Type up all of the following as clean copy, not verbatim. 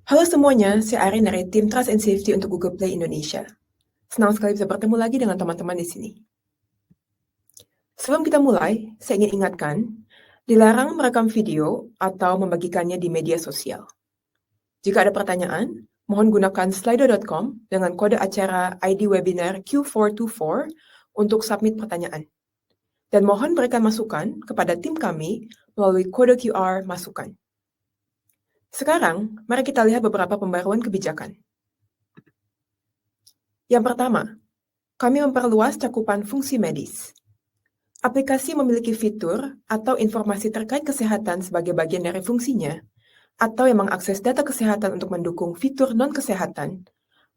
Halo semuanya, saya Arin dari tim Trust and Safety untuk Google Play Indonesia. Senang sekali bisa bertemu lagi dengan teman-teman di sini. Sebelum kita mulai, saya ingin ingatkan, dilarang merekam video atau membagikannya di media sosial. Jika ada pertanyaan, mohon gunakan slido.com dengan kode acara ID webinar Q424 untuk submit pertanyaan. Dan mohon berikan masukan kepada tim kami melalui kode QR masukan. Sekarang, mari kita lihat beberapa pembaruan kebijakan. Yang pertama, kami memperluas cakupan fungsi medis. Aplikasi memiliki fitur atau informasi terkait kesehatan sebagai bagian dari fungsinya, atau yang mengakses data kesehatan untuk mendukung fitur non-kesehatan,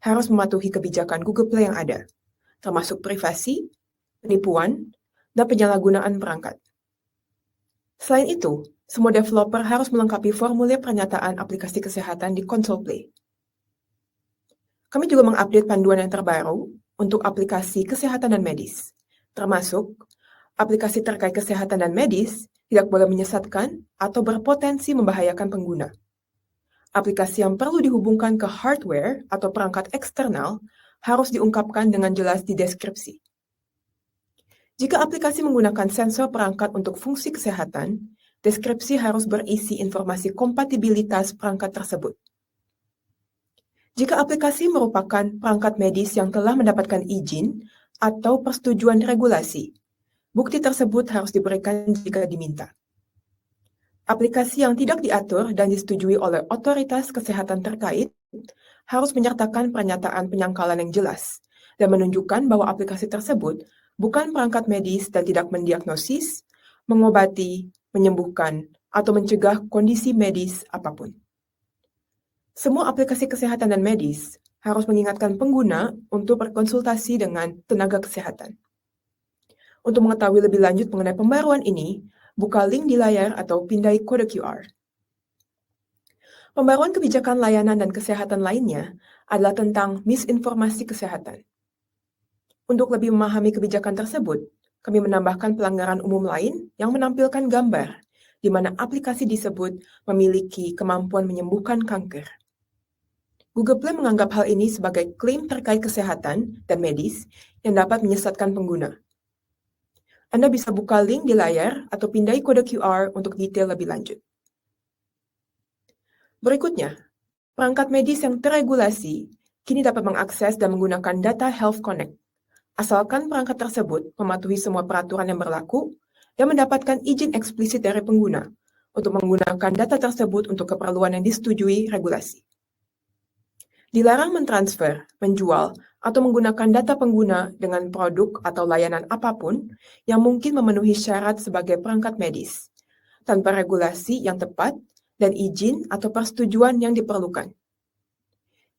harus mematuhi kebijakan Google Play yang ada, termasuk privasi, penipuan, dan penyalahgunaan perangkat. Selain itu, semua developer harus melengkapi formulir pernyataan aplikasi kesehatan di konsol Play. Kami juga mengupdate panduan yang terbaru untuk aplikasi kesehatan dan medis, termasuk aplikasi terkait kesehatan dan medis tidak boleh menyesatkan atau berpotensi membahayakan pengguna. Aplikasi yang perlu dihubungkan ke hardware atau perangkat eksternal harus diungkapkan dengan jelas di deskripsi. Jika aplikasi menggunakan sensor perangkat untuk fungsi kesehatan, deskripsi harus berisi informasi kompatibilitas perangkat tersebut. Jika aplikasi merupakan perangkat medis yang telah mendapatkan izin atau persetujuan regulasi, bukti tersebut harus diberikan jika diminta. Aplikasi yang tidak diatur dan disetujui oleh otoritas kesehatan terkait harus menyertakan pernyataan penyangkalan yang jelas dan menunjukkan bahwa aplikasi tersebut bukan perangkat medis dan tidak mendiagnosis, mengobati, menyembuhkan, atau mencegah kondisi medis apapun. Semua aplikasi kesehatan dan medis harus mengingatkan pengguna untuk berkonsultasi dengan tenaga kesehatan. Untuk mengetahui lebih lanjut mengenai pembaruan ini, buka link di layar atau pindai kode QR. Pembaruan kebijakan layanan dan kesehatan lainnya adalah tentang misinformasi kesehatan. Untuk lebih memahami kebijakan tersebut, kami menambahkan pelanggaran umum lain yang menampilkan gambar, di mana aplikasi disebut memiliki kemampuan menyembuhkan kanker. Google Play menganggap hal ini sebagai klaim terkait kesehatan dan medis yang dapat menyesatkan pengguna. Anda bisa buka link di layar atau pindai kode QR untuk detail lebih lanjut. Berikutnya, perangkat medis yang terregulasi kini dapat mengakses dan menggunakan data Health Connect, asalkan perangkat tersebut mematuhi semua peraturan yang berlaku dan mendapatkan izin eksplisit dari pengguna untuk menggunakan data tersebut untuk keperluan yang disetujui regulasi. Dilarang mentransfer, menjual, atau menggunakan data pengguna dengan produk atau layanan apapun yang mungkin memenuhi syarat sebagai perangkat medis, tanpa regulasi yang tepat dan izin atau persetujuan yang diperlukan.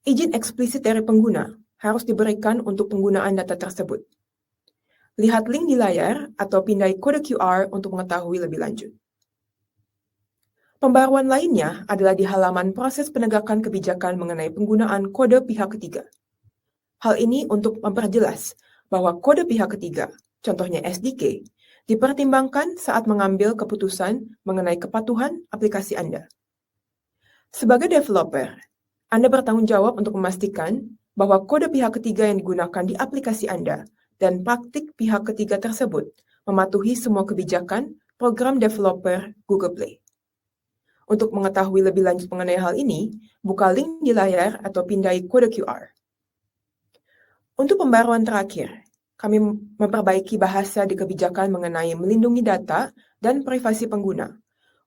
Izin eksplisit dari pengguna harus diberikan untuk penggunaan data tersebut. Lihat link di layar atau pindai kode QR untuk mengetahui lebih lanjut. Pembaruan lainnya adalah di halaman proses penegakan kebijakan mengenai penggunaan kode pihak ketiga. Hal ini untuk memperjelas bahwa kode pihak ketiga, contohnya SDK, dipertimbangkan saat mengambil keputusan mengenai kepatuhan aplikasi Anda. Sebagai developer, Anda bertanggung jawab untuk memastikan bahwa kode pihak ketiga yang digunakan di aplikasi Anda dan praktik pihak ketiga tersebut mematuhi semua kebijakan program developer Google Play. Untuk mengetahui lebih lanjut mengenai hal ini, buka link di layar atau pindai kode QR. Untuk pembaruan terakhir, kami memperbaiki bahasa di kebijakan mengenai melindungi data dan privasi pengguna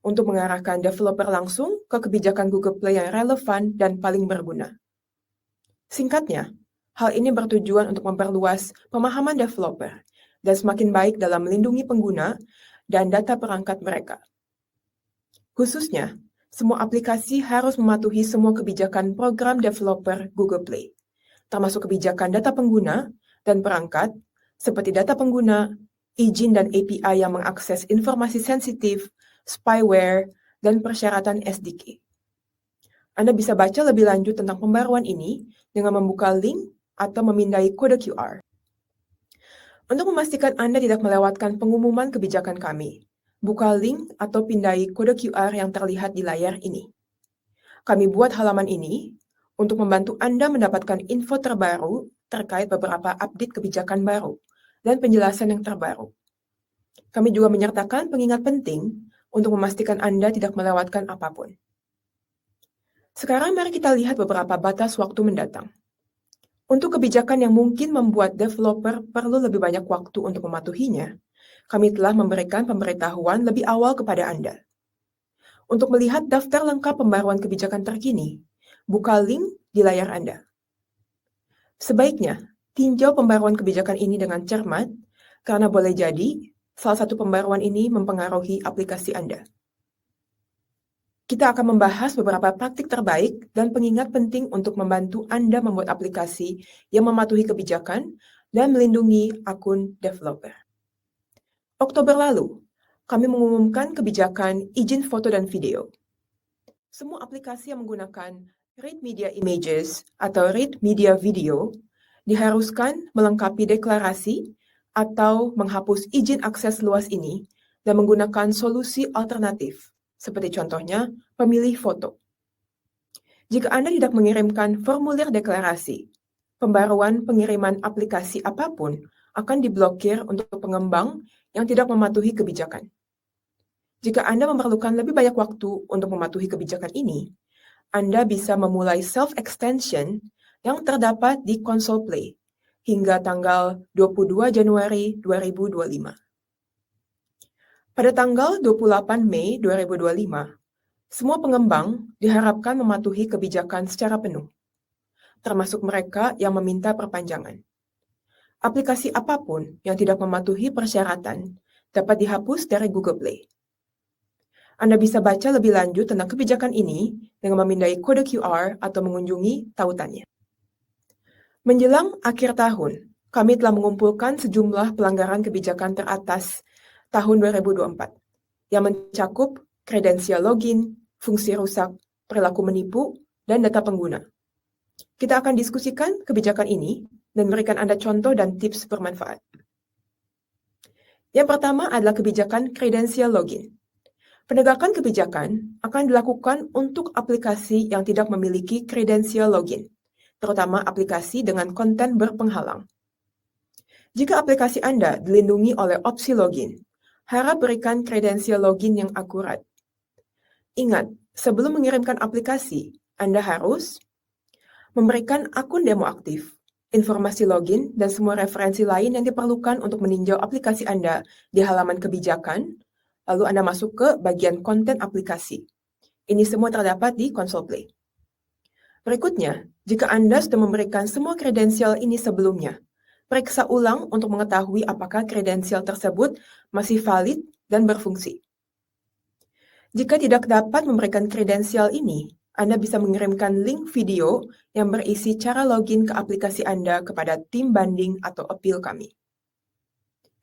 untuk mengarahkan developer langsung ke kebijakan Google Play yang relevan dan paling berguna. Singkatnya, hal ini bertujuan untuk memperluas pemahaman developer dan semakin baik dalam melindungi pengguna dan data perangkat mereka. Khususnya, semua aplikasi harus mematuhi semua kebijakan program developer Google Play, termasuk kebijakan data pengguna dan perangkat, seperti data pengguna, izin dan API yang mengakses informasi sensitif, spyware, dan persyaratan SDK. Anda bisa baca lebih lanjut tentang pembaruan ini dengan membuka link atau memindai kode QR. Untuk memastikan Anda tidak melewatkan pengumuman kebijakan kami, buka link atau pindai kode QR yang terlihat di layar ini. Kami buat halaman ini untuk membantu Anda mendapatkan info terbaru terkait beberapa update kebijakan baru dan penjelasan yang terbaru. Kami juga menyertakan pengingat penting untuk memastikan Anda tidak melewatkan apapun. Sekarang mari kita lihat beberapa batas waktu mendatang. Untuk kebijakan yang mungkin membuat developer perlu lebih banyak waktu untuk mematuhinya, kami telah memberikan pemberitahuan lebih awal kepada Anda. Untuk melihat daftar lengkap pembaruan kebijakan terkini, buka link di layar Anda. Sebaiknya, tinjau pembaruan kebijakan ini dengan cermat, karena boleh jadi salah satu pembaruan ini mempengaruhi aplikasi Anda. Kita akan membahas beberapa praktik terbaik dan pengingat penting untuk membantu Anda membuat aplikasi yang mematuhi kebijakan dan melindungi akun developer. Oktober lalu, kami mengumumkan kebijakan izin foto dan video. Semua aplikasi yang menggunakan Read Media Images atau Read Media Video diharuskan melengkapi deklarasi atau menghapus izin akses luas ini dan menggunakan solusi alternatif, seperti contohnya pemilih foto. Jika Anda tidak mengirimkan formulir deklarasi, pembaruan pengiriman aplikasi apapun akan diblokir untuk pengembang yang tidak mematuhi kebijakan. Jika Anda memerlukan lebih banyak waktu untuk mematuhi kebijakan ini, Anda bisa memulai self-extension yang terdapat di Console Play hingga tanggal 22 Januari 2025. Pada tanggal 28 Mei 2025, semua pengembang diharapkan mematuhi kebijakan secara penuh, termasuk mereka yang meminta perpanjangan. Aplikasi apapun yang tidak mematuhi persyaratan dapat dihapus dari Google Play. Anda bisa baca lebih lanjut tentang kebijakan ini dengan memindai kode QR atau mengunjungi tautannya. Menjelang akhir tahun, kami telah mengumpulkan sejumlah pelanggaran kebijakan teratas tahun 2024 yang mencakup kredensial login, fungsi rusak, perilaku menipu, dan data pengguna. Kita akan diskusikan kebijakan ini dan memberikan Anda contoh dan tips bermanfaat. Yang pertama adalah kebijakan kredensial login. Penegakan kebijakan akan dilakukan untuk aplikasi yang tidak memiliki kredensial login, terutama aplikasi dengan konten berpenghalang. Jika aplikasi Anda dilindungi oleh opsi login, harap berikan kredensial login yang akurat. Ingat, sebelum mengirimkan aplikasi, Anda harus memberikan akun demo aktif, informasi login, dan semua referensi lain yang diperlukan untuk meninjau aplikasi Anda di halaman kebijakan, lalu Anda masuk ke bagian konten aplikasi. Ini semua terdapat di Console Play. Berikutnya, jika Anda sudah memberikan semua kredensial ini sebelumnya, periksa ulang untuk mengetahui apakah kredensial tersebut masih valid dan berfungsi. Jika tidak dapat memberikan kredensial ini, Anda bisa mengirimkan link video yang berisi cara login ke aplikasi Anda kepada tim banding atau appeal kami.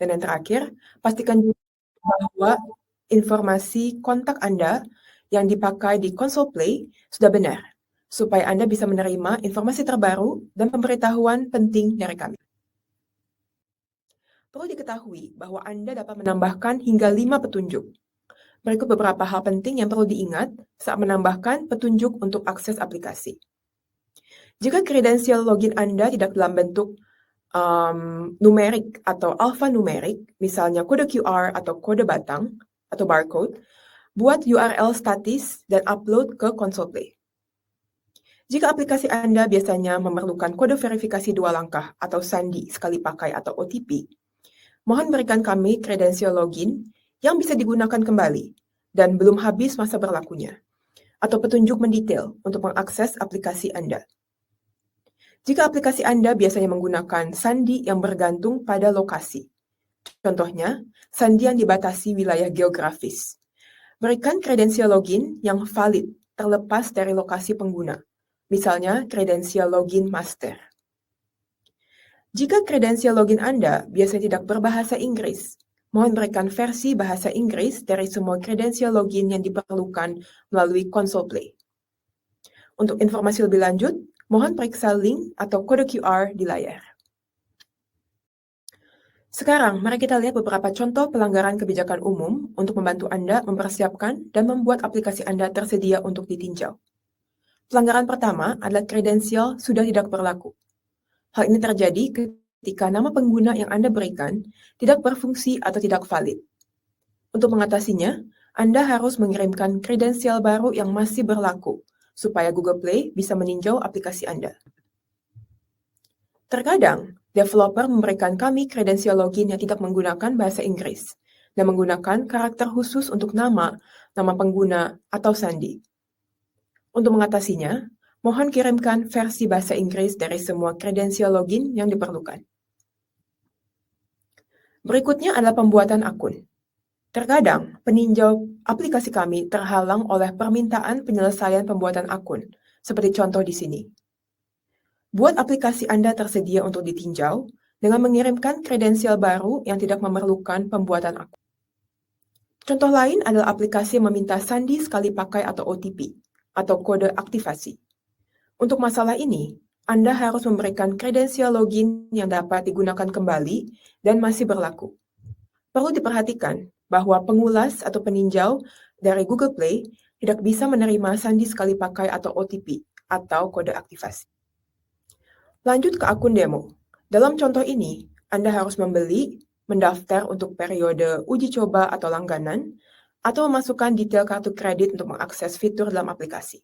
Dan yang terakhir, pastikan juga bahwa informasi kontak Anda yang dipakai di Console Play sudah benar, supaya Anda bisa menerima informasi terbaru dan pemberitahuan penting dari kami. Perlu diketahui bahwa Anda dapat menambahkan hingga 5 petunjuk. Berikut beberapa hal penting yang perlu diingat saat menambahkan petunjuk untuk akses aplikasi. Jika kredensial login Anda tidak dalam bentuk numerik atau alfanumerik, misalnya kode QR atau kode batang atau barcode, buat URL statis dan upload ke Console Play. Jika aplikasi Anda biasanya memerlukan kode verifikasi 2 langkah atau sandi sekali pakai atau OTP, mohon berikan kami kredensial login yang bisa digunakan kembali dan belum habis masa berlakunya, atau petunjuk mendetail untuk mengakses aplikasi Anda. Jika aplikasi Anda biasanya menggunakan sandi yang bergantung pada lokasi, contohnya sandi yang dibatasi wilayah geografis, berikan kredensial login yang valid terlepas dari lokasi pengguna, misalnya kredensial login master. Jika kredensial login Anda biasanya tidak berbahasa Inggris, mohon berikan versi bahasa Inggris dari semua kredensial login yang diperlukan melalui Console Play. Untuk informasi lebih lanjut, mohon periksa link atau kode QR di layar. Sekarang, mari kita lihat beberapa contoh pelanggaran kebijakan umum untuk membantu Anda mempersiapkan dan membuat aplikasi Anda tersedia untuk ditinjau. Pelanggaran pertama adalah kredensial sudah tidak berlaku. Hal ini terjadi ketika nama pengguna yang Anda berikan tidak berfungsi atau tidak valid. Untuk mengatasinya, Anda harus mengirimkan kredensial baru yang masih berlaku, supaya Google Play bisa meninjau aplikasi Anda. Terkadang, developer memberikan kami kredensial login yang tidak menggunakan bahasa Inggris dan menggunakan karakter khusus untuk nama pengguna, atau sandi. Untuk mengatasinya, mohon kirimkan versi bahasa Inggris dari semua kredensial login yang diperlukan. Berikutnya adalah pembuatan akun. Terkadang, peninjau aplikasi kami terhalang oleh permintaan penyelesaian pembuatan akun, seperti contoh di sini. Buat aplikasi Anda tersedia untuk ditinjau dengan mengirimkan kredensial baru yang tidak memerlukan pembuatan akun. Contoh lain adalah aplikasi yang meminta sandi sekali pakai atau OTP, atau kode aktivasi. Untuk masalah ini, Anda harus memberikan kredensial login yang dapat digunakan kembali dan masih berlaku. Perlu diperhatikan bahwa pengulas atau peninjau dari Google Play tidak bisa menerima sandi sekali pakai atau OTP, atau kode aktivasi. Lanjut ke akun demo. Dalam contoh ini, Anda harus membeli, mendaftar untuk periode uji coba atau langganan, atau memasukkan detail kartu kredit untuk mengakses fitur dalam aplikasi.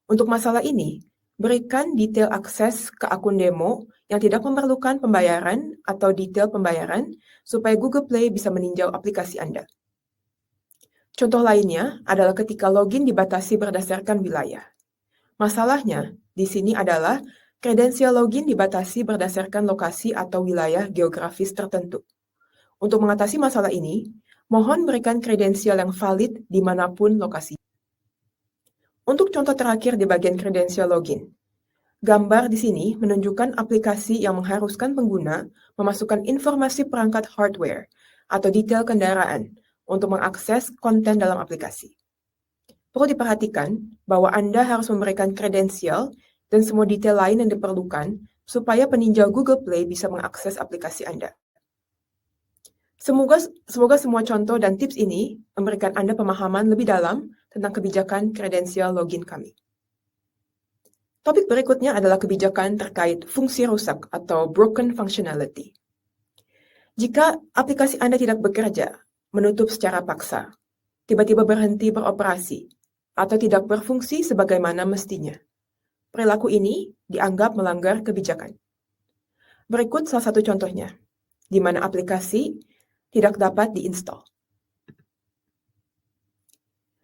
Untuk masalah ini, berikan detail akses ke akun demo yang tidak memerlukan pembayaran atau detail pembayaran supaya Google Play bisa meninjau aplikasi Anda. Contoh lainnya adalah ketika login dibatasi berdasarkan wilayah. Masalahnya di sini adalah kredensial login dibatasi berdasarkan lokasi atau wilayah geografis tertentu. Untuk mengatasi masalah ini, mohon berikan kredensial yang valid dimanapun lokasi. Untuk contoh terakhir di bagian kredensial login, gambar di sini menunjukkan aplikasi yang mengharuskan pengguna memasukkan informasi perangkat hardware atau detail kendaraan untuk mengakses konten dalam aplikasi. Perlu diperhatikan bahwa Anda harus memberikan kredensial dan semua detail lain yang diperlukan supaya peninjau Google Play bisa mengakses aplikasi Anda. Semoga semua contoh dan tips ini memberikan Anda pemahaman lebih dalam tentang kebijakan kredensial login kami. Topik berikutnya adalah kebijakan terkait fungsi rusak atau broken functionality. Jika aplikasi Anda tidak bekerja, menutup secara paksa, tiba-tiba berhenti beroperasi, atau tidak berfungsi sebagaimana mestinya, perilaku ini dianggap melanggar kebijakan. Berikut salah satu contohnya, di mana aplikasi tidak dapat diinstal.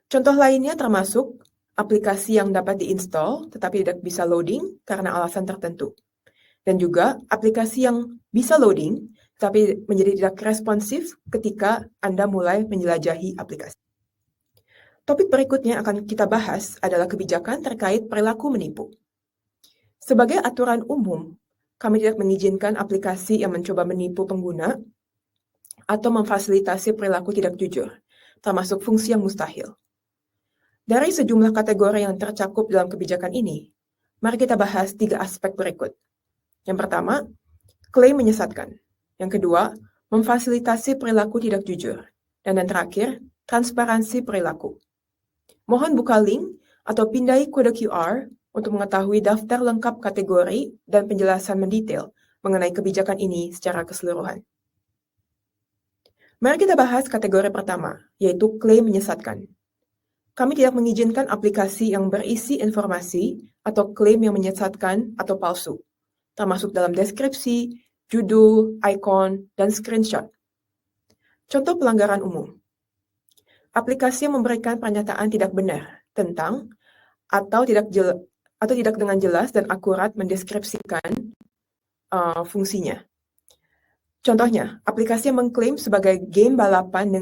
Contoh lainnya termasuk aplikasi yang dapat diinstal tetapi tidak bisa loading karena alasan tertentu. Dan juga aplikasi yang bisa loading tetapi menjadi tidak responsif ketika Anda mulai menjelajahi aplikasi. Topik berikutnya akan kita bahas adalah kebijakan terkait perilaku menipu. Sebagai aturan umum, kami tidak mengizinkan aplikasi yang mencoba menipu pengguna atau memfasilitasi perilaku tidak jujur, termasuk fungsi yang mustahil. Dari sejumlah kategori yang tercakup dalam kebijakan ini, mari kita bahas 3 aspek berikut. Yang pertama, klaim menyesatkan. Yang kedua, memfasilitasi perilaku tidak jujur. Dan yang terakhir, transparansi perilaku. Mohon buka link atau pindai kode QR untuk mengetahui daftar lengkap kategori dan penjelasan mendetail mengenai kebijakan ini secara keseluruhan. Mari kita bahas kategori pertama, yaitu klaim menyesatkan. Kami tidak mengizinkan aplikasi yang berisi informasi atau klaim yang menyesatkan atau palsu, termasuk dalam deskripsi, judul, ikon, dan screenshot. Contoh pelanggaran umum. Aplikasi yang memberikan pernyataan tidak benar tentang atau tidak dengan jelas dan akurat mendeskripsikan fungsinya. Contohnya, aplikasi yang mengklaim sebagai game balapan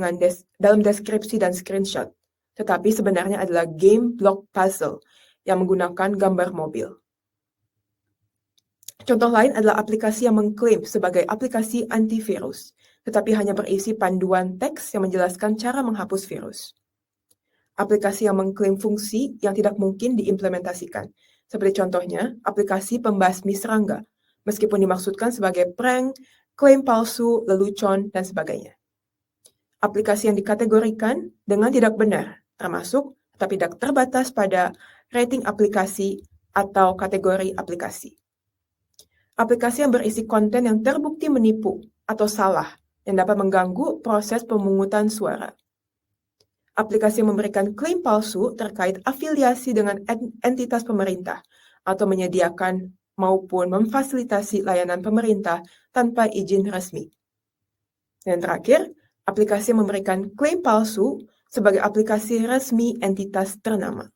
dalam deskripsi dan screenshot, tetapi sebenarnya adalah game block puzzle yang menggunakan gambar mobil. Contoh lain adalah aplikasi yang mengklaim sebagai aplikasi antivirus, tetapi hanya berisi panduan teks yang menjelaskan cara menghapus virus. Aplikasi yang mengklaim fungsi yang tidak mungkin diimplementasikan, seperti contohnya aplikasi pembasmi serangga, meskipun dimaksudkan sebagai prank, klaim palsu, lelucon, dan sebagainya. Aplikasi yang dikategorikan dengan tidak benar, termasuk tetapi tidak terbatas pada rating aplikasi, atau kategori aplikasi. Aplikasi yang berisi konten yang terbukti menipu atau salah yang dapat mengganggu proses pemungutan suara. Aplikasi yang memberikan klaim palsu terkait afiliasi dengan entitas pemerintah atau menyediakan maupun memfasilitasi layanan pemerintah tanpa izin resmi. Dan terakhir, aplikasi yang memberikan klaim palsu sebagai aplikasi resmi entitas ternama.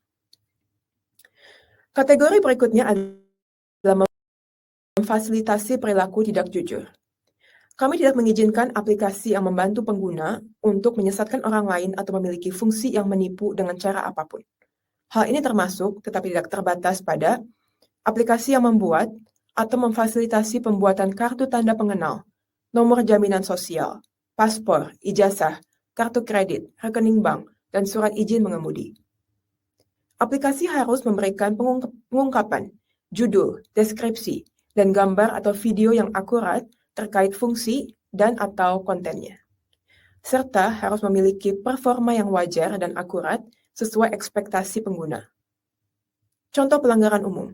Kategori berikutnya adalah memfasilitasi perilaku tidak jujur. Kami tidak mengizinkan aplikasi yang membantu pengguna untuk menyesatkan orang lain atau memiliki fungsi yang menipu dengan cara apapun. Hal ini termasuk, tetapi tidak terbatas pada aplikasi yang membuat atau memfasilitasi pembuatan kartu tanda pengenal, nomor jaminan sosial, paspor, ijazah, kartu kredit, rekening bank, dan surat izin mengemudi. Aplikasi harus memberikan pengungkapan, judul, deskripsi, dan gambar atau video yang akurat terkait fungsi dan atau kontennya. Serta harus memiliki performa yang wajar dan akurat sesuai ekspektasi pengguna. Contoh pelanggaran umum.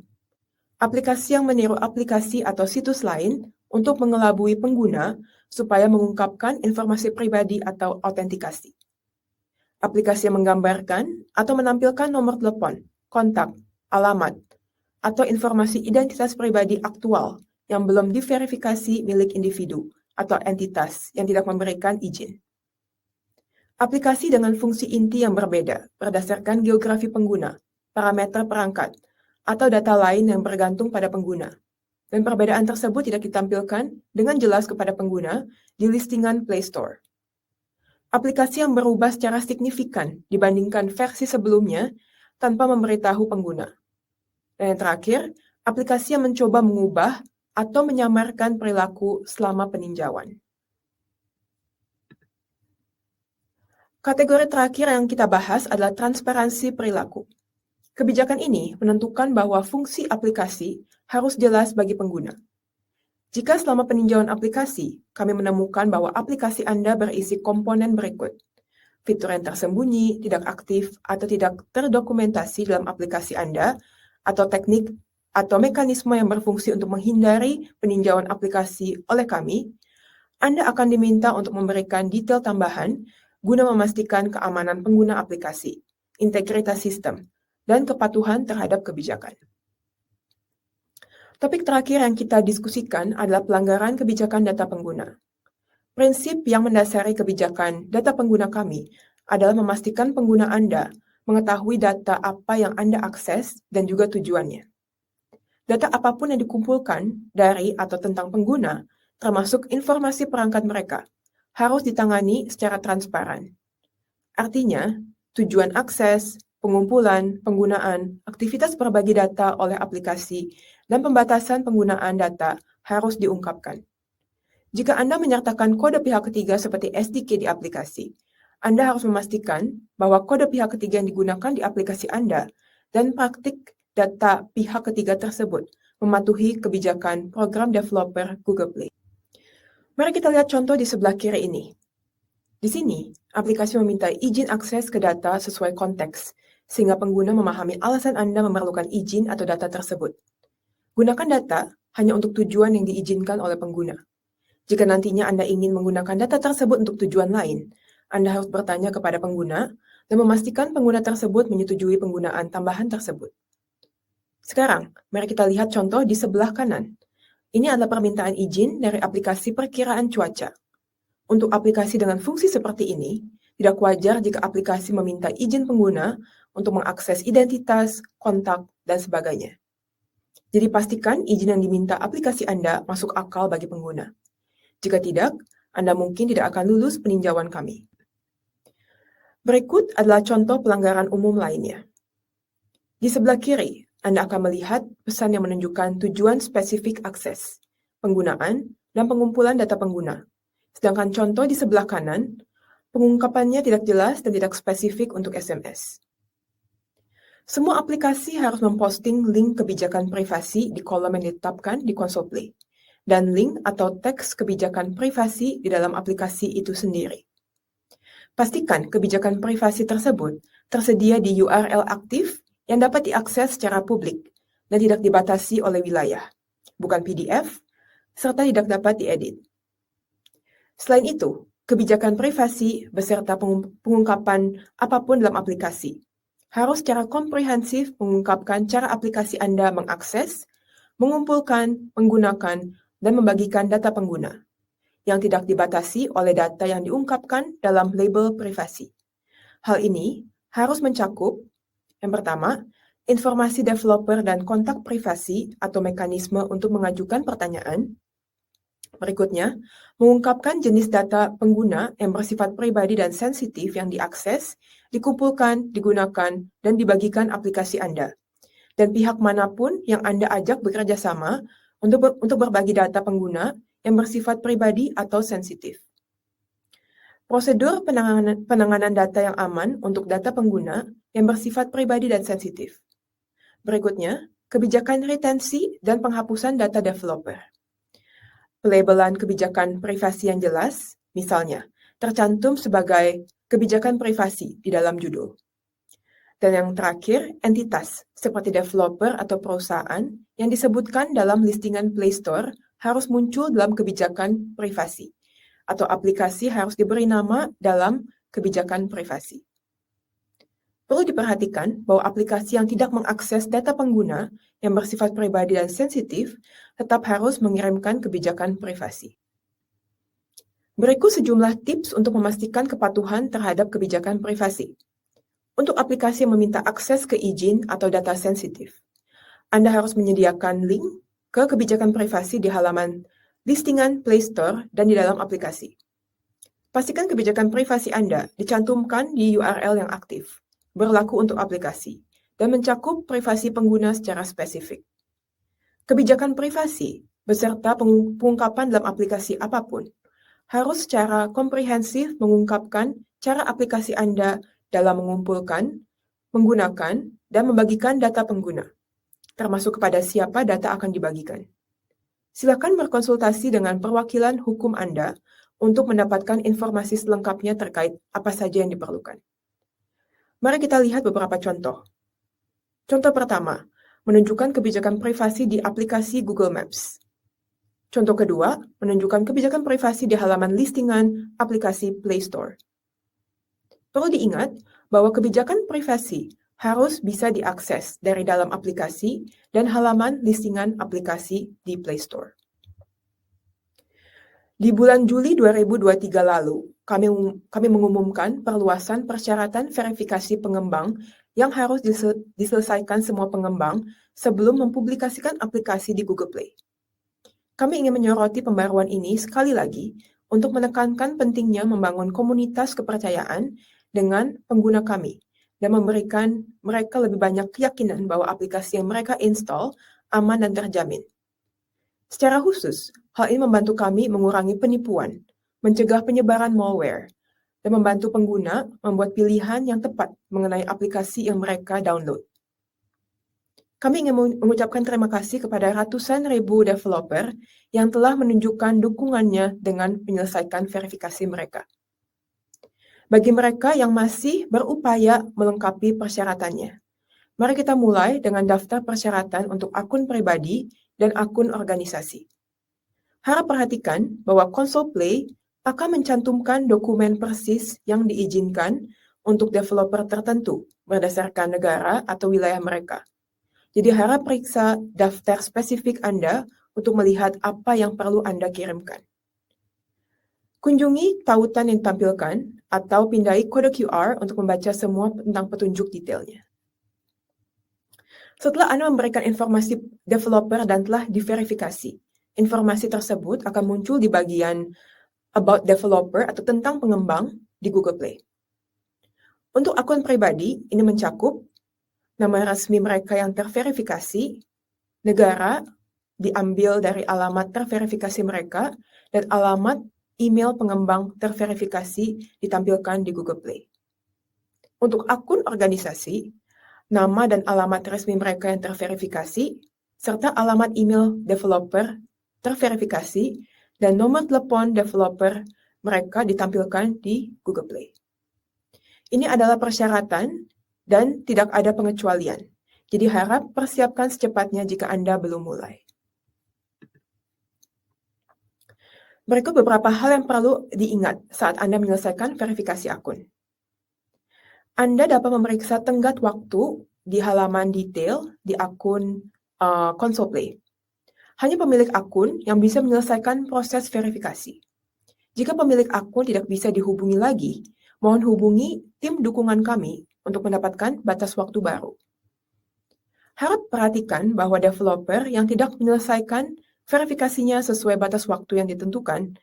Aplikasi yang meniru aplikasi atau situs lain untuk mengelabui pengguna supaya mengungkapkan informasi pribadi atau autentikasi. Aplikasi yang menggambarkan atau menampilkan nomor telepon, kontak, alamat, atau informasi identitas pribadi aktual yang belum diverifikasi milik individu atau entitas yang tidak memberikan izin. Aplikasi dengan fungsi inti yang berbeda berdasarkan geografi pengguna, parameter perangkat, atau data lain yang bergantung pada pengguna. Dan perbedaan tersebut tidak ditampilkan dengan jelas kepada pengguna di listingan Play Store. Aplikasi yang berubah secara signifikan dibandingkan versi sebelumnya tanpa memberitahu pengguna. Dan yang terakhir, aplikasi yang mencoba mengubah atau menyamarkan perilaku selama peninjauan. Kategori terakhir yang kita bahas adalah transparansi perilaku. Kebijakan ini menentukan bahwa fungsi aplikasi harus jelas bagi pengguna. Jika selama peninjauan aplikasi, kami menemukan bahwa aplikasi Anda berisi komponen berikut. Fitur yang tersembunyi, tidak aktif, atau tidak terdokumentasi dalam aplikasi Anda, atau teknik atau mekanisme yang berfungsi untuk menghindari peninjauan aplikasi oleh kami, Anda akan diminta untuk memberikan detail tambahan guna memastikan keamanan pengguna aplikasi, integritas sistem, dan kepatuhan terhadap kebijakan. Topik terakhir yang kita diskusikan adalah pelanggaran kebijakan data pengguna. Prinsip yang mendasari kebijakan data pengguna kami adalah memastikan pengguna Anda mengetahui data apa yang Anda akses dan juga tujuannya. Data apapun yang dikumpulkan dari atau tentang pengguna, termasuk informasi perangkat mereka, harus ditangani secara transparan. Artinya, tujuan akses, pengumpulan, penggunaan, aktivitas berbagi data oleh aplikasi, dan pembatasan penggunaan data harus diungkapkan. Jika Anda menyertakan kode pihak ketiga seperti SDK di aplikasi, Anda harus memastikan bahwa kode pihak ketiga yang digunakan di aplikasi Anda dan praktik data pihak ketiga tersebut mematuhi kebijakan program developer Google Play. Mari kita lihat contoh di sebelah kiri ini. Di sini, aplikasi meminta izin akses ke data sesuai konteks, sehingga pengguna memahami alasan Anda memerlukan izin atau data tersebut. Gunakan data hanya untuk tujuan yang diizinkan oleh pengguna. Jika nantinya Anda ingin menggunakan data tersebut untuk tujuan lain, Anda harus bertanya kepada pengguna dan memastikan pengguna tersebut menyetujui penggunaan tambahan tersebut. Sekarang, mari kita lihat contoh di sebelah kanan. Ini adalah permintaan izin dari aplikasi perkiraan cuaca. Untuk aplikasi dengan fungsi seperti ini, tidak wajar jika aplikasi meminta izin pengguna untuk mengakses identitas, kontak, dan sebagainya. Jadi pastikan izin yang diminta aplikasi Anda masuk akal bagi pengguna. Jika tidak, Anda mungkin tidak akan lulus peninjauan kami. Berikut adalah contoh pelanggaran umum lainnya. Di sebelah kiri, Anda akan melihat pesan yang menunjukkan tujuan spesifik akses, penggunaan, dan pengumpulan data pengguna. Sedangkan contoh di sebelah kanan, pengungkapannya tidak jelas dan tidak spesifik untuk SMS. Semua aplikasi harus memposting link kebijakan privasi di kolom yang ditetapkan di konsol Play, dan link atau teks kebijakan privasi di dalam aplikasi itu sendiri. Pastikan kebijakan privasi tersebut tersedia di URL aktif yang dapat diakses secara publik dan tidak dibatasi oleh wilayah, bukan PDF, serta tidak dapat diedit. Selain itu, kebijakan privasi beserta pengungkapan apapun dalam aplikasi harus secara komprehensif mengungkapkan cara aplikasi Anda mengakses, mengumpulkan, menggunakan, dan membagikan data pengguna yang tidak dibatasi oleh data yang diungkapkan dalam label privasi. Hal ini harus mencakup, yang pertama, informasi developer dan kontak privasi atau mekanisme untuk mengajukan pertanyaan. Berikutnya, mengungkapkan jenis data pengguna yang bersifat pribadi dan sensitif yang diakses, dikumpulkan, digunakan, dan dibagikan aplikasi Anda. Dan pihak manapun yang Anda ajak bekerja sama untuk berbagi data pengguna yang bersifat pribadi atau sensitif. Prosedur penanganan data yang aman untuk data pengguna yang bersifat pribadi dan sensitif. Berikutnya, kebijakan retensi dan penghapusan data developer. Pelabelan kebijakan privasi yang jelas, misalnya, tercantum sebagai kebijakan privasi di dalam judul. Dan yang terakhir, entitas, seperti developer atau perusahaan yang disebutkan dalam listingan Play Store harus muncul dalam kebijakan privasi, atau aplikasi harus diberi nama dalam kebijakan privasi. Perlu diperhatikan bahwa aplikasi yang tidak mengakses data pengguna yang bersifat pribadi dan sensitif tetap harus mengirimkan kebijakan privasi. Berikut sejumlah tips untuk memastikan kepatuhan terhadap kebijakan privasi. Untuk aplikasi yang meminta akses ke izin atau data sensitif, Anda harus menyediakan link ke kebijakan privasi di halaman listingan Play Store dan di dalam aplikasi. Pastikan kebijakan privasi Anda dicantumkan di URL yang aktif, berlaku untuk aplikasi, dan mencakup privasi pengguna secara spesifik. Kebijakan privasi beserta pengungkapan dalam aplikasi apapun harus secara komprehensif mengungkapkan cara aplikasi Anda dalam mengumpulkan, menggunakan, dan membagikan data pengguna, termasuk kepada siapa data akan dibagikan. Silakan berkonsultasi dengan perwakilan hukum Anda untuk mendapatkan informasi selengkapnya terkait apa saja yang diperlukan. Mari kita lihat beberapa contoh. Contoh pertama, menunjukkan kebijakan privasi di aplikasi Google Maps. Contoh kedua, menunjukkan kebijakan privasi di halaman listingan aplikasi Play Store. Perlu diingat bahwa kebijakan privasi harus bisa diakses dari dalam aplikasi dan halaman listingan aplikasi di Play Store. Di bulan Juli 2023 lalu, kami mengumumkan perluasan persyaratan verifikasi pengembang yang harus diselesaikan semua pengembang sebelum mempublikasikan aplikasi di Google Play. Kami ingin menyoroti pembaruan ini sekali lagi untuk menekankan pentingnya membangun komunitas kepercayaan dengan pengguna kami dan memberikan mereka lebih banyak keyakinan bahwa aplikasi yang mereka install aman dan terjamin. Secara khusus, hal ini membantu kami mengurangi penipuan, mencegah penyebaran malware, dan membantu pengguna membuat pilihan yang tepat mengenai aplikasi yang mereka download. Kami ingin mengucapkan terima kasih kepada ratusan ribu developer yang telah menunjukkan dukungannya dengan menyelesaikan verifikasi mereka. Bagi mereka yang masih berupaya melengkapi persyaratannya, mari kita mulai dengan daftar persyaratan untuk akun pribadi dan akun organisasi. Harap perhatikan bahwa konsol Play akan mencantumkan dokumen persis yang diizinkan untuk developer tertentu berdasarkan negara atau wilayah mereka. Jadi harap periksa daftar spesifik Anda untuk melihat apa yang perlu Anda kirimkan. Kunjungi tautan yang ditampilkan atau pindai kode QR untuk membaca semua tentang petunjuk detailnya. Setelah Anda memberikan informasi developer dan telah diverifikasi, informasi tersebut akan muncul di bagian About Developer atau tentang pengembang di Google Play. Untuk akun pribadi, ini mencakup nama resmi mereka yang terverifikasi, negara diambil dari alamat terverifikasi mereka, dan alamat email pengembang terverifikasi ditampilkan di Google Play. Untuk akun organisasi, nama dan alamat resmi mereka yang terverifikasi, serta alamat email developer terverifikasi, dan nomor telepon developer mereka ditampilkan di Google Play. Ini adalah persyaratan dan tidak ada pengecualian. Jadi harap persiapkan secepatnya jika Anda belum mulai. Berikut beberapa hal yang perlu diingat saat Anda menyelesaikan verifikasi akun. Anda dapat memeriksa tenggat waktu di halaman detail di akun Console Play. Hanya pemilik akun yang bisa menyelesaikan proses verifikasi. Jika pemilik akun tidak bisa dihubungi lagi, mohon hubungi tim dukungan kami untuk mendapatkan batas waktu baru. Harap perhatikan bahwa developer yang tidak menyelesaikan verifikasinya sesuai batas waktu yang ditentukan,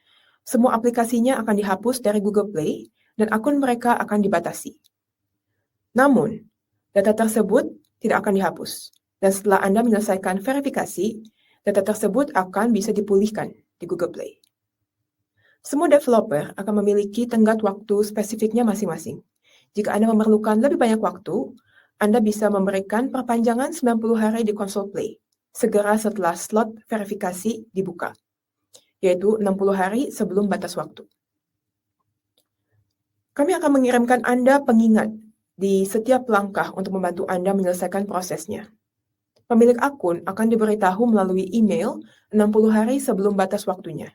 semua aplikasinya akan dihapus dari Google Play dan akun mereka akan dibatasi. Namun, data tersebut tidak akan dihapus, dan setelah Anda menyelesaikan verifikasi, data tersebut akan bisa dipulihkan di Google Play. Semua developer akan memiliki tenggat waktu spesifiknya masing-masing. Jika Anda memerlukan lebih banyak waktu, Anda bisa memberikan perpanjangan 90 hari di Console Play, segera setelah slot verifikasi dibuka, yaitu 60 hari sebelum batas waktu. Kami akan mengirimkan Anda pengingat di setiap langkah untuk membantu Anda menyelesaikan prosesnya. Pemilik akun akan diberitahu melalui email 60 hari sebelum batas waktunya.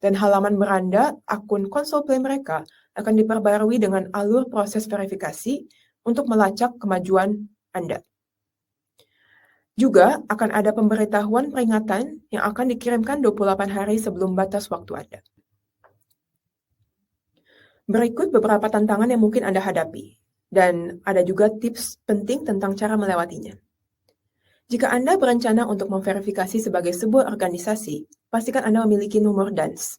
Dan halaman beranda akun Console Play mereka akan diperbarui dengan alur proses verifikasi untuk melacak kemajuan Anda. Juga akan ada pemberitahuan peringatan yang akan dikirimkan 28 hari sebelum batas waktu Anda. Berikut beberapa tantangan yang mungkin Anda hadapi, dan ada juga tips penting tentang cara melewatinya. Jika Anda berencana untuk memverifikasi sebagai sebuah organisasi, pastikan Anda memiliki nomor DUNS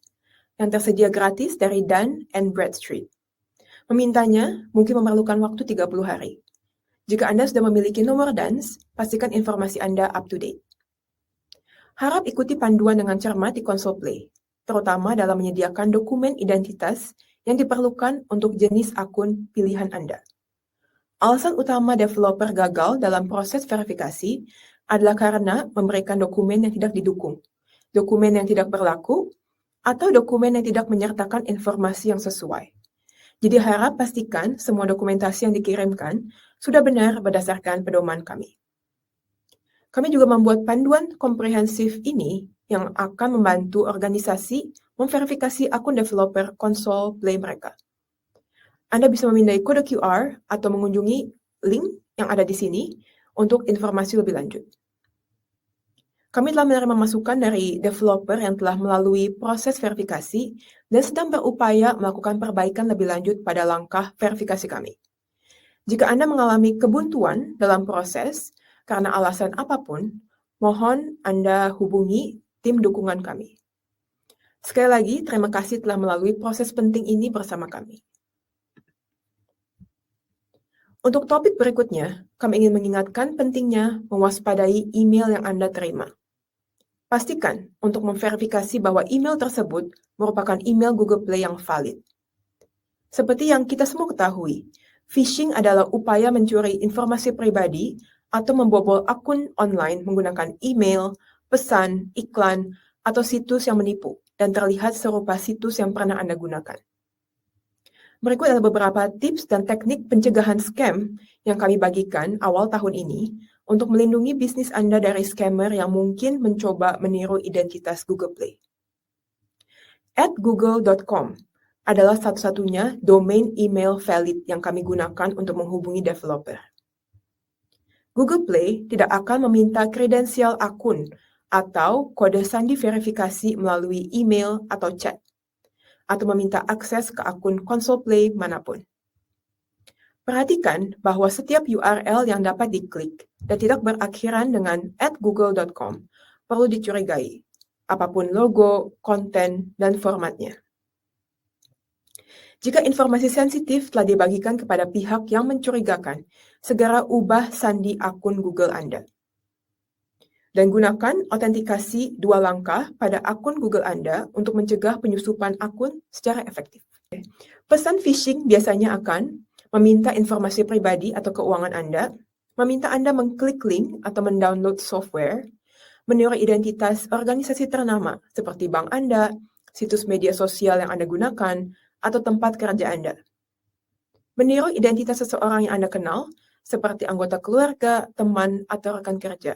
yang tersedia gratis dari Dun & Bradstreet. Memintanya mungkin memerlukan waktu 30 hari. Jika Anda sudah memiliki nomor DUNS, pastikan informasi Anda up to date. Harap ikuti panduan dengan cermat di Console Play, terutama dalam menyediakan dokumen identitas yang diperlukan untuk jenis akun pilihan Anda. Alasan utama developer gagal dalam proses verifikasi adalah karena memberikan dokumen yang tidak didukung, dokumen yang tidak berlaku, atau dokumen yang tidak menyertakan informasi yang sesuai. Jadi harap pastikan semua dokumentasi yang dikirimkan sudah benar berdasarkan pedoman kami. Kami juga membuat panduan komprehensif ini yang akan membantu organisasi memverifikasi akun developer Console Play mereka. Anda bisa memindai kode QR atau mengunjungi link yang ada di sini untuk informasi lebih lanjut. Kami telah menerima masukan dari developer yang telah melalui proses verifikasi dan sedang berupaya melakukan perbaikan lebih lanjut pada langkah verifikasi kami. Jika Anda mengalami kebuntuan dalam proses karena alasan apapun, mohon Anda hubungi tim dukungan kami. Sekali lagi, terima kasih telah melalui proses penting ini bersama kami. Untuk topik berikutnya, kami ingin mengingatkan pentingnya mewaspadai email yang Anda terima. Pastikan untuk memverifikasi bahwa email tersebut merupakan email Google Play yang valid. Seperti yang kita semua ketahui, phishing adalah upaya mencuri informasi pribadi atau membobol akun online menggunakan email, pesan, iklan, atau situs yang menipu dan terlihat serupa situs yang pernah Anda gunakan. Berikut adalah beberapa tips dan teknik pencegahan scam yang kami bagikan awal tahun ini untuk melindungi bisnis Anda dari scammer yang mungkin mencoba meniru identitas Google Play. @google.com adalah satu-satunya domain email valid yang kami gunakan untuk menghubungi developer. Google Play tidak akan meminta kredensial akun atau kode sandi verifikasi melalui email atau chat, atau meminta akses ke akun Console Play manapun. Perhatikan bahwa setiap URL yang dapat diklik dan tidak berakhiran dengan @google.com perlu dicurigai, apapun logo, konten, dan formatnya. Jika informasi sensitif telah dibagikan kepada pihak yang mencurigakan, segera ubah sandi akun Google Anda. Dan gunakan autentikasi 2 langkah pada akun Google Anda untuk mencegah penyusupan akun secara efektif. Pesan phishing biasanya akan meminta informasi pribadi atau keuangan Anda, meminta Anda mengklik link atau mendownload software, meniru identitas organisasi ternama seperti bank Anda, situs media sosial yang Anda gunakan, atau tempat kerja Anda. Meniru identitas seseorang yang Anda kenal seperti anggota keluarga, teman, atau rekan kerja.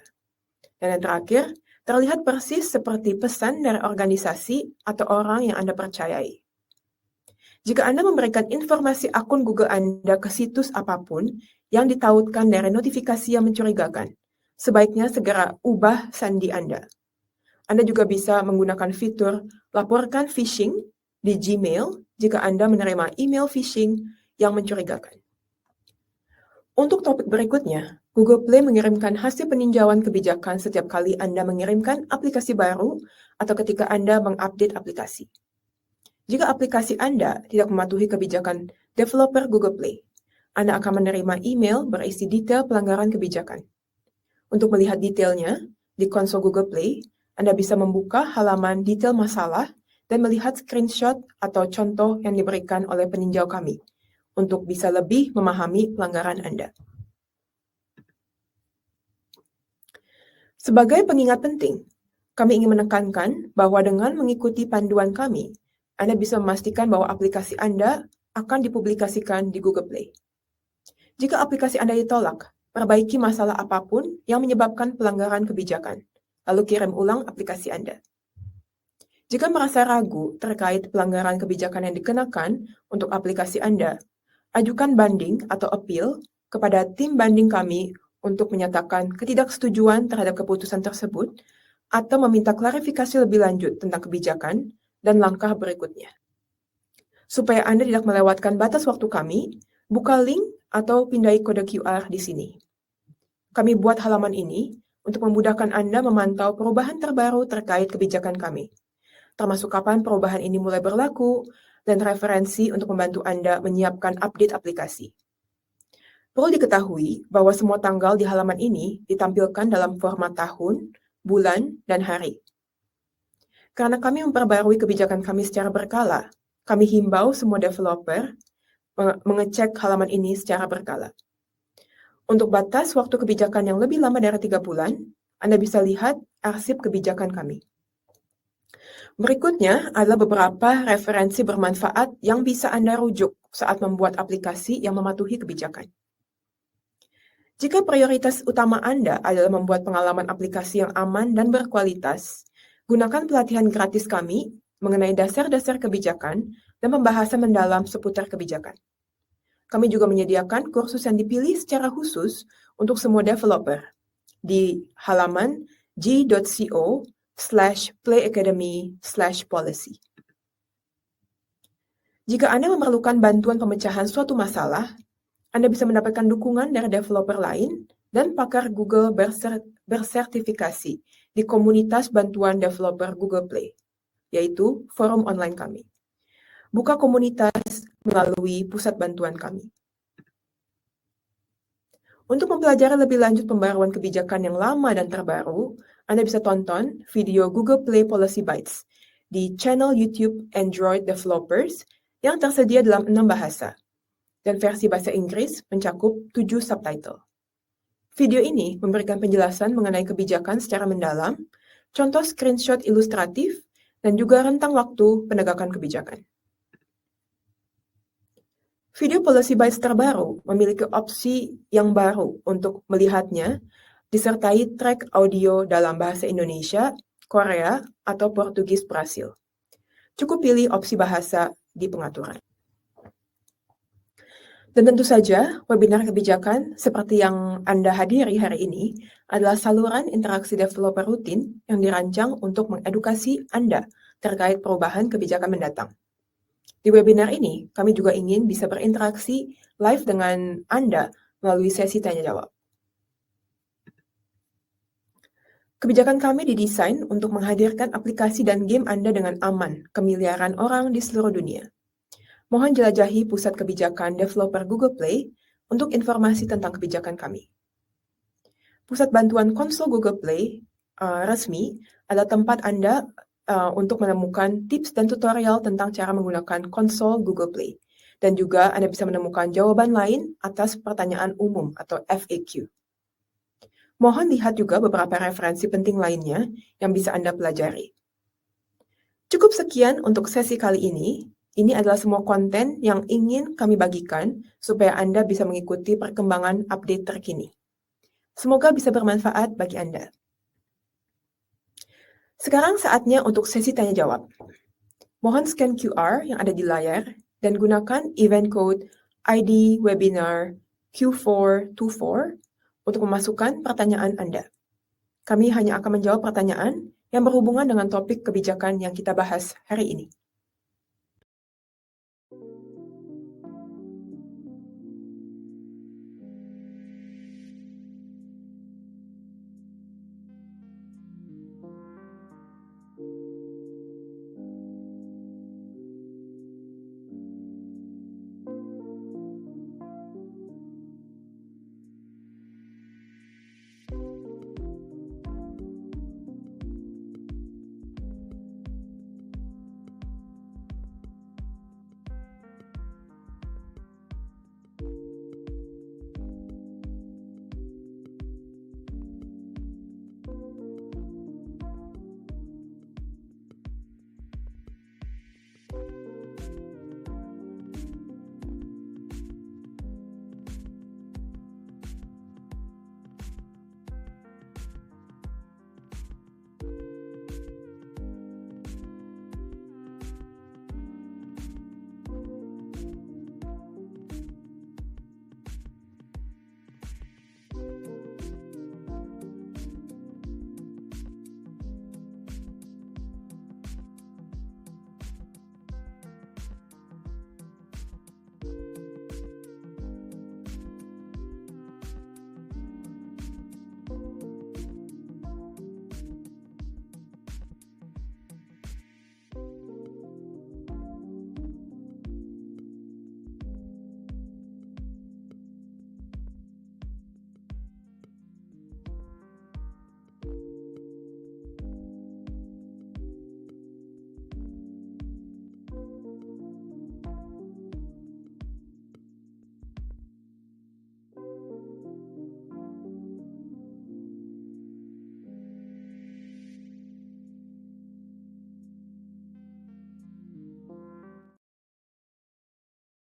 Dan yang terakhir, terlihat persis seperti pesan dari organisasi atau orang yang Anda percayai. Jika Anda memberikan informasi akun Google Anda ke situs apapun yang ditautkan dari notifikasi yang mencurigakan, sebaiknya segera ubah sandi Anda. Anda juga bisa menggunakan fitur laporkan phishing di Gmail jika Anda menerima email phishing yang mencurigakan. Untuk topik berikutnya, Google Play mengirimkan hasil peninjauan kebijakan setiap kali Anda mengirimkan aplikasi baru atau ketika Anda mengupdate aplikasi. Jika aplikasi Anda tidak mematuhi kebijakan developer Google Play, Anda akan menerima email berisi detail pelanggaran kebijakan. Untuk melihat detailnya, di konsol Google Play, Anda bisa membuka halaman detail masalah dan melihat screenshot atau contoh yang diberikan oleh peninjau kami untuk bisa lebih memahami pelanggaran Anda. Sebagai pengingat penting, kami ingin menekankan bahwa dengan mengikuti panduan kami, Anda bisa memastikan bahwa aplikasi Anda akan dipublikasikan di Google Play. Jika aplikasi Anda ditolak, perbaiki masalah apapun yang menyebabkan pelanggaran kebijakan, lalu kirim ulang aplikasi Anda. Jika merasa ragu terkait pelanggaran kebijakan yang dikenakan untuk aplikasi Anda, ajukan banding atau appeal kepada tim banding kami untuk menyatakan ketidaksetujuan terhadap keputusan tersebut atau meminta klarifikasi lebih lanjut tentang kebijakan dan langkah berikutnya. Supaya Anda tidak melewatkan batas waktu kami, buka link atau pindai kode QR di sini. Kami buat halaman ini untuk memudahkan Anda memantau perubahan terbaru terkait kebijakan kami, termasuk kapan perubahan ini mulai berlaku, dan referensi untuk membantu Anda menyiapkan update aplikasi. Perlu diketahui bahwa semua tanggal di halaman ini ditampilkan dalam format tahun, bulan, dan hari. Karena kami memperbarui kebijakan kami secara berkala, kami himbau semua developer mengecek halaman ini secara berkala. Untuk batas waktu kebijakan yang lebih lama dari 3 bulan, Anda bisa lihat arsip kebijakan kami. Berikutnya adalah beberapa referensi bermanfaat yang bisa Anda rujuk saat membuat aplikasi yang mematuhi kebijakan. Jika prioritas utama Anda adalah membuat pengalaman aplikasi yang aman dan berkualitas, gunakan pelatihan gratis kami mengenai dasar-dasar kebijakan dan pembahasan mendalam seputar kebijakan. Kami juga menyediakan kursus yang dipilih secara khusus untuk semua developer di halaman g.co/playacademy/policy. Jika Anda memerlukan bantuan pemecahan suatu masalah, Anda bisa mendapatkan dukungan dari developer lain dan pakar Google bersertifikasi di komunitas bantuan developer Google Play, yaitu forum online kami. Buka komunitas melalui pusat bantuan kami. Untuk mempelajari lebih lanjut pembaruan kebijakan yang lama dan terbaru, Anda bisa tonton video Google Play Policy Bytes di channel YouTube Android Developers yang tersedia dalam 6 bahasa, dan versi bahasa Inggris mencakup 7 subtitle. Video ini memberikan penjelasan mengenai kebijakan secara mendalam, contoh screenshot ilustratif, dan juga rentang waktu penegakan kebijakan. Video Policy Bytes terbaru memiliki opsi yang baru untuk melihatnya, disertai track audio dalam bahasa Indonesia, Korea, atau Portugis Brasil. Cukup pilih opsi bahasa di pengaturan. Dan tentu saja, webinar kebijakan seperti yang Anda hadiri hari ini adalah saluran interaksi developer rutin yang dirancang untuk mengedukasi Anda terkait perubahan kebijakan mendatang. Di webinar ini, kami juga ingin bisa berinteraksi live dengan Anda melalui sesi tanya-jawab. Kebijakan kami didesain untuk menghadirkan aplikasi dan game Anda dengan aman ke miliaran orang di seluruh dunia. Mohon jelajahi pusat kebijakan developer Google Play untuk informasi tentang kebijakan kami. Pusat bantuan konsol Google Play resmi adalah tempat Anda untuk menemukan tips dan tutorial tentang cara menggunakan konsol Google Play. Dan juga Anda bisa menemukan jawaban lain atas pertanyaan umum atau FAQ. Mohon lihat juga beberapa referensi penting lainnya yang bisa Anda pelajari. Cukup sekian untuk sesi kali ini. Ini adalah semua konten yang ingin kami bagikan supaya Anda bisa mengikuti perkembangan update terkini. Semoga bisa bermanfaat bagi Anda. Sekarang saatnya untuk sesi tanya jawab. Mohon scan QR yang ada di layar dan gunakan event code ID webinar Q424 untuk memasukkan pertanyaan Anda. Kami hanya akan menjawab pertanyaan yang berhubungan dengan topik kebijakan yang kita bahas hari ini.